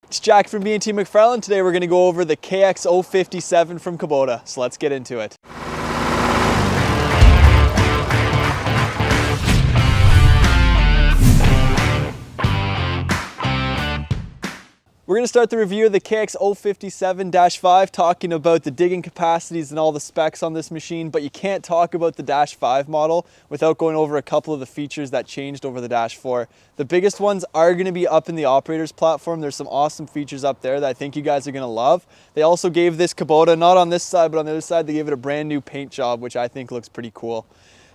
It's Jack from B&T McFarland. Today we're going to go over the KX057 from Kubota, so let's get into it. We're going to start the review of the KX057-5 talking about the digging capacities and all the specs on this machine, but you can't talk about the Dash 5 model without going over a couple of the features that changed over the Dash 4. The biggest ones are going to be up in the operator's platform. There's some awesome features up there that I think you guys are going to love. They also gave this Kubota, not on this side, but on the other side, they gave it a brand new paint job, which I think looks pretty cool.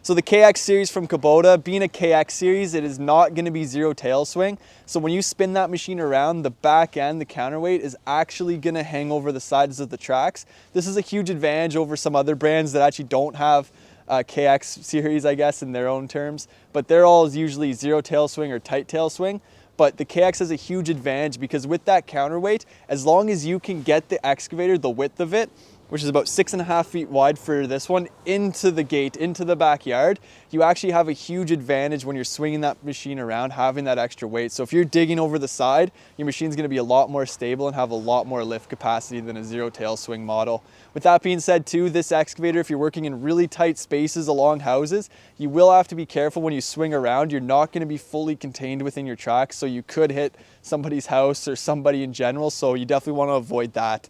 So the KX series from Kubota, being a KX series, it is not going to be zero tail swing. So when you spin that machine around, the back end, the counterweight, is actually going to hang over the sides of the tracks. This is a huge advantage over some other brands that actually don't have KX series, I guess, in their own terms. But they're all usually zero tail swing or tight tail swing. But the KX has a huge advantage because with that counterweight, as long as you can get the excavator, the width of it, which is about 6.5 feet wide for this one, into the gate, into the backyard, you actually have a huge advantage when you're swinging that machine around, having that extra weight. So if you're digging over the side, your machine's gonna be a lot more stable and have a lot more lift capacity than a zero tail swing model. With that being said too, this excavator, if you're working in really tight spaces along houses, you will have to be careful when you swing around. You're not gonna be fully contained within your tracks, so you could hit somebody's house or somebody in general, so you definitely wanna avoid that.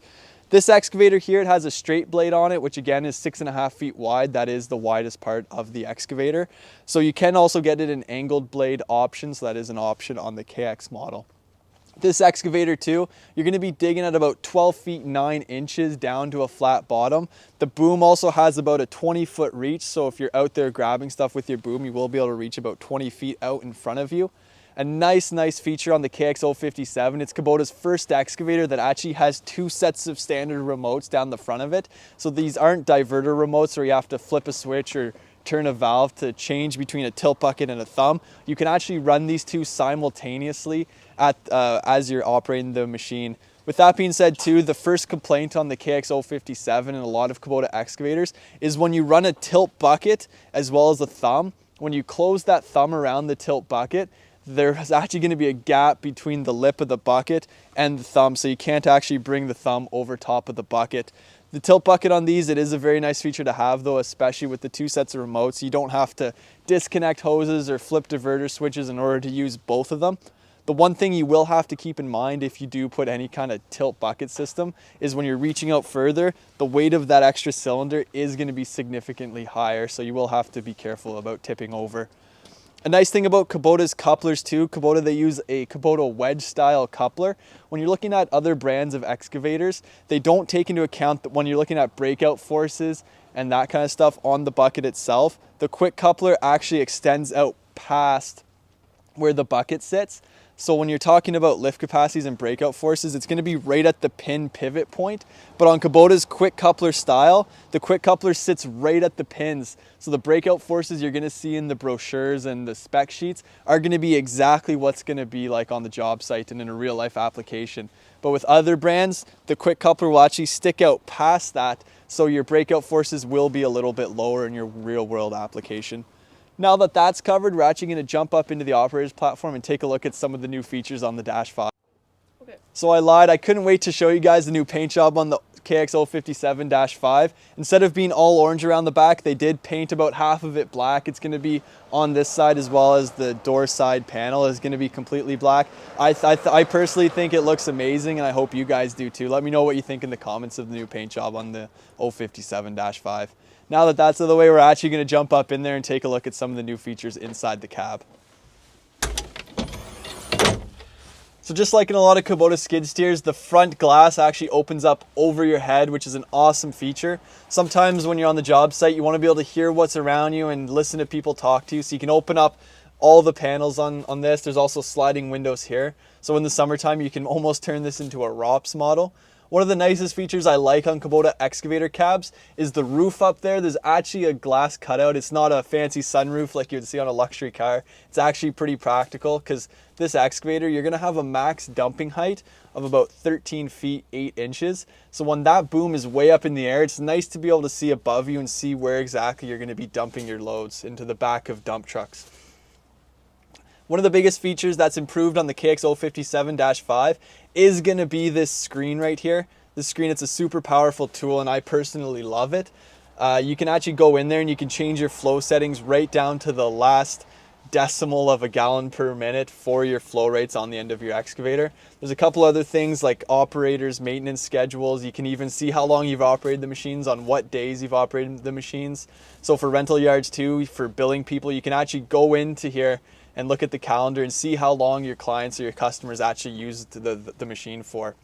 This excavator here, it has a straight blade on it, which again is 6.5 feet wide. That is the widest part of the excavator. So you can also get it an angled blade option, so that is an option on the KX model. This excavator too, you're going to be digging at about 12 feet 9 inches down to a flat bottom. The boom also has about a 20-foot reach, so if you're out there grabbing stuff with your boom, you will be able to reach about 20 feet out in front of you. A nice feature on the KX057, it's Kubota's first excavator that actually has 2 sets of standard remotes down the front of it. So these aren't diverter remotes where you have to flip a switch or turn a valve to change between a tilt bucket and a thumb. You can actually run these two simultaneously as you're operating the machine. With that being said too, the first complaint on the KX057 and a lot of Kubota excavators is when you run a tilt bucket as well as a thumb, when you close that thumb around the tilt bucket, there's actually going to be a gap between the lip of the bucket and the thumb, so you can't actually bring the thumb over top of the bucket. The tilt bucket on these, it is a very nice feature to have though, especially with the 2 sets of remotes. You don't have to disconnect hoses or flip diverter switches in order to use both of them. The one thing you will have to keep in mind if you do put any kind of tilt bucket system is when you're reaching out further, the weight of that extra cylinder is going to be significantly higher, so you will have to be careful about tipping over. A nice thing about Kubota's couplers too, Kubota, they use a Kubota wedge style coupler. When you're looking at other brands of excavators, they don't take into account that when you're looking at breakout forces and that kind of stuff on the bucket itself, the quick coupler actually extends out past where the bucket sits. So when you're talking about lift capacities and breakout forces, it's going to be right at the pin pivot point. But on Kubota's quick coupler style, the quick coupler sits right at the pins. So the breakout forces you're going to see in the brochures and the spec sheets are going to be exactly what's going to be like on the job site and in a real life application. But with other brands, the quick coupler will actually stick out past that, so your breakout forces will be a little bit lower in your real world application. Now that that's covered, we're actually going to jump up into the operator's platform and take a look at some of the new features on the Dash 5. Okay. So I lied, I couldn't wait to show you guys the new paint job on the KX057-5. Instead of being all orange around the back, they did paint about half of it black. It's going to be on this side as well as the door side panel is going to be completely black. I personally think it looks amazing, and I hope you guys do too. Let me know what you think in the comments of the new paint job on the 057-5. Now that that's out of the way, we're actually going to jump up in there and take a look at some of the new features inside the cab. So just like in a lot of Kubota skid steers, the front glass actually opens up over your head, which is an awesome feature. Sometimes when you're on the job site, you want to be able to hear what's around you and listen to people talk to you. So you can open up all the panels on this. There's also sliding windows here. So in the summertime, you can almost turn this into a ROPS model. One of the nicest features I like on Kubota excavator cabs is the roof up there. There's actually a glass cutout. It's not a fancy sunroof like you would see on a luxury car. It's actually pretty practical because this excavator, you're going to have a max dumping height of about 13 feet 8 inches. So when that boom is way up in the air, it's nice to be able to see above you and see where exactly you're going to be dumping your loads into the back of dump trucks. One of the biggest features that's improved on the KX057-5 is going to be this screen right here. This screen, it's a super powerful tool and I personally love it. You can actually go in there and you can change your flow settings right down to the last decimal of a gallon per minute for your flow rates on the end of your excavator. There's a couple other things like operators, maintenance schedules. You can even see how long you've operated the machines, on what days you've operated the machines. So for rental yards too, for billing people, you can actually go into here and look at the calendar and see how long your clients or your customers actually used the machine for.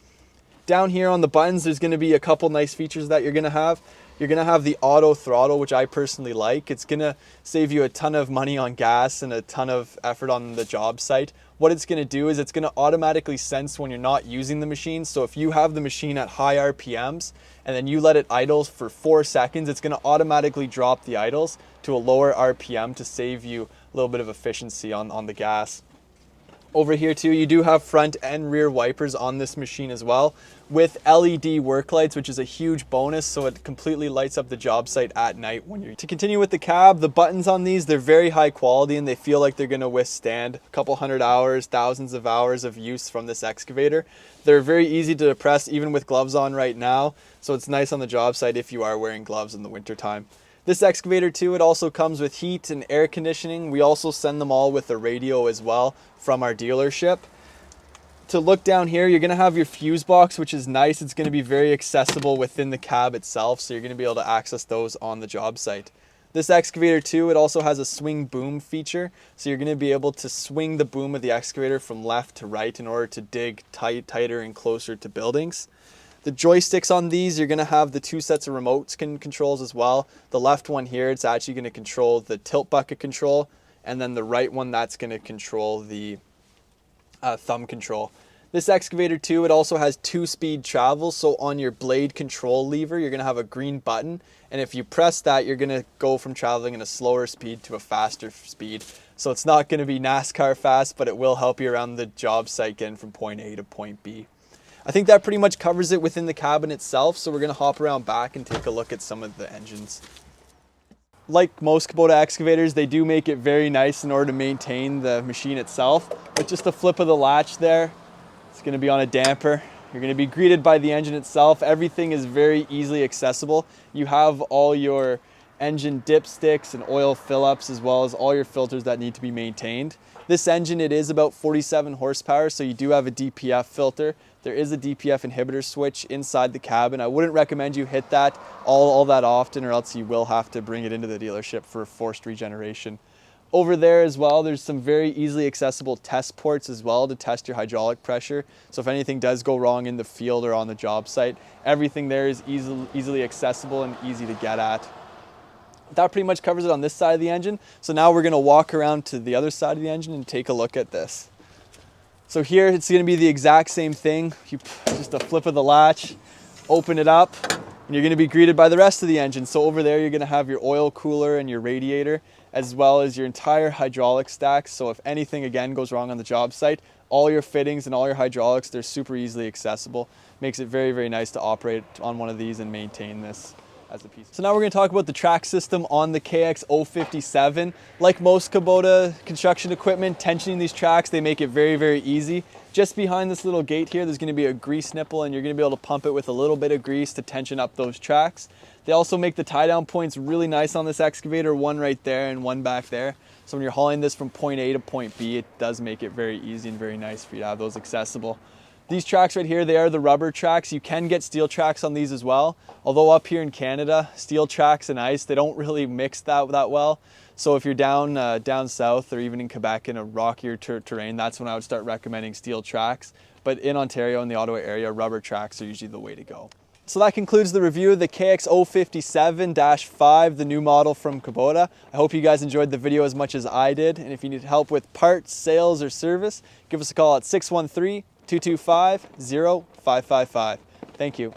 Down here on the buttons, there's going to be a couple nice features that you're going to have. You're going to have the auto throttle, which I personally like. It's going to save you a ton of money on gas and a ton of effort on the job site. What it's going to do is it's going to automatically sense when you're not using the machine. So if you have the machine at high RPMs and then you let it idle for 4 seconds, it's going to automatically drop the idles to a lower RPM to save you a little bit of efficiency on the gas. Over here too, you do have front and rear wipers on this machine as well with LED work lights, which is a huge bonus. So it completely lights up the job site at night when you're. To continue with the cab, the buttons on these, they're very high quality and they feel like they're going to withstand a couple hundred hours, thousands of hours of use from this excavator. They're very easy to press even with gloves on right now. So it's nice on the job site if you are wearing gloves in the winter time. This excavator too, it also comes with heat and air conditioning. We also send them all with a radio as well from our dealership. To look down here, you're going to have your fuse box, which is nice. It's going to be very accessible within the cab itself, so you're going to be able to access those on the job site. This excavator too, it also has a swing boom feature, so you're going to be able to swing the boom of the excavator from left to right in order to dig tighter and closer to buildings. The joysticks on these, you're going to have the 2 sets of remotes controls as well. The left one here, it's actually going to control the tilt bucket control, and then the right one, that's going to control the thumb control. This excavator too, it also has 2-speed travel. So on your blade control lever, you're going to have a green button, and if you press that, you're going to go from traveling in a slower speed to a faster speed. So it's not going to be NASCAR fast, but it will help you around the job site getting from point A to point B. I think that pretty much covers it within the cabin itself, so we're going to hop around back and take a look at some of the engines. Like most Kubota excavators, they do make it very nice in order to maintain the machine itself. But just a flip of the latch there, it's going to be on a damper. You're going to be greeted by the engine itself. Everything is very easily accessible. You have all your engine dipsticks and oil fill-ups, as well as all your filters that need to be maintained. This engine, it is about 47 horsepower, so you do have a DPF filter. There is a DPF inhibitor switch inside the cabin. I wouldn't recommend you hit that all that often, or else you will have to bring it into the dealership for forced regeneration. Over there as well, there's some very easily accessible test ports as well to test your hydraulic pressure. So if anything does go wrong in the field or on the job site, everything there is easily accessible and easy to get at. That pretty much covers it on this side of the engine. So now we're going to walk around to the other side of the engine and take a look at this. So here it's going to be the exact same thing. You just a flip of the latch, open it up, and you're going to be greeted by the rest of the engine. So over there you're going to have your oil cooler and your radiator, as well as your entire hydraulic stack. So if anything again goes wrong on the job site, all your fittings and all your hydraulics, they're super easily accessible. Makes it very, very nice to operate on one of these and maintain this as a piece. So now we're going to talk about the track system on the KX057. Like most Kubota construction equipment, tensioning these tracks, they make it very, very easy. Just behind this little gate here, there's going to be a grease nipple, and you're going to be able to pump it with a little bit of grease to tension up those tracks. They also make the tie down points really nice on this excavator, one right there and one back there. So when you're hauling this from point A to point B, it does make it very easy and very nice for you to have those accessible. These tracks right here, they are the rubber tracks. You can get steel tracks on these as well. Although up here in Canada, steel tracks and ice, they don't really mix that well. So if you're down south or even in Quebec in a rockier terrain, that's when I would start recommending steel tracks. But in Ontario and the Ottawa area, rubber tracks are usually the way to go. So that concludes the review of the KX057-5, the new model from Kubota. I hope you guys enjoyed the video as much as I did. And if you need help with parts, sales, or service, give us a call at 613-225-0555. Thank you.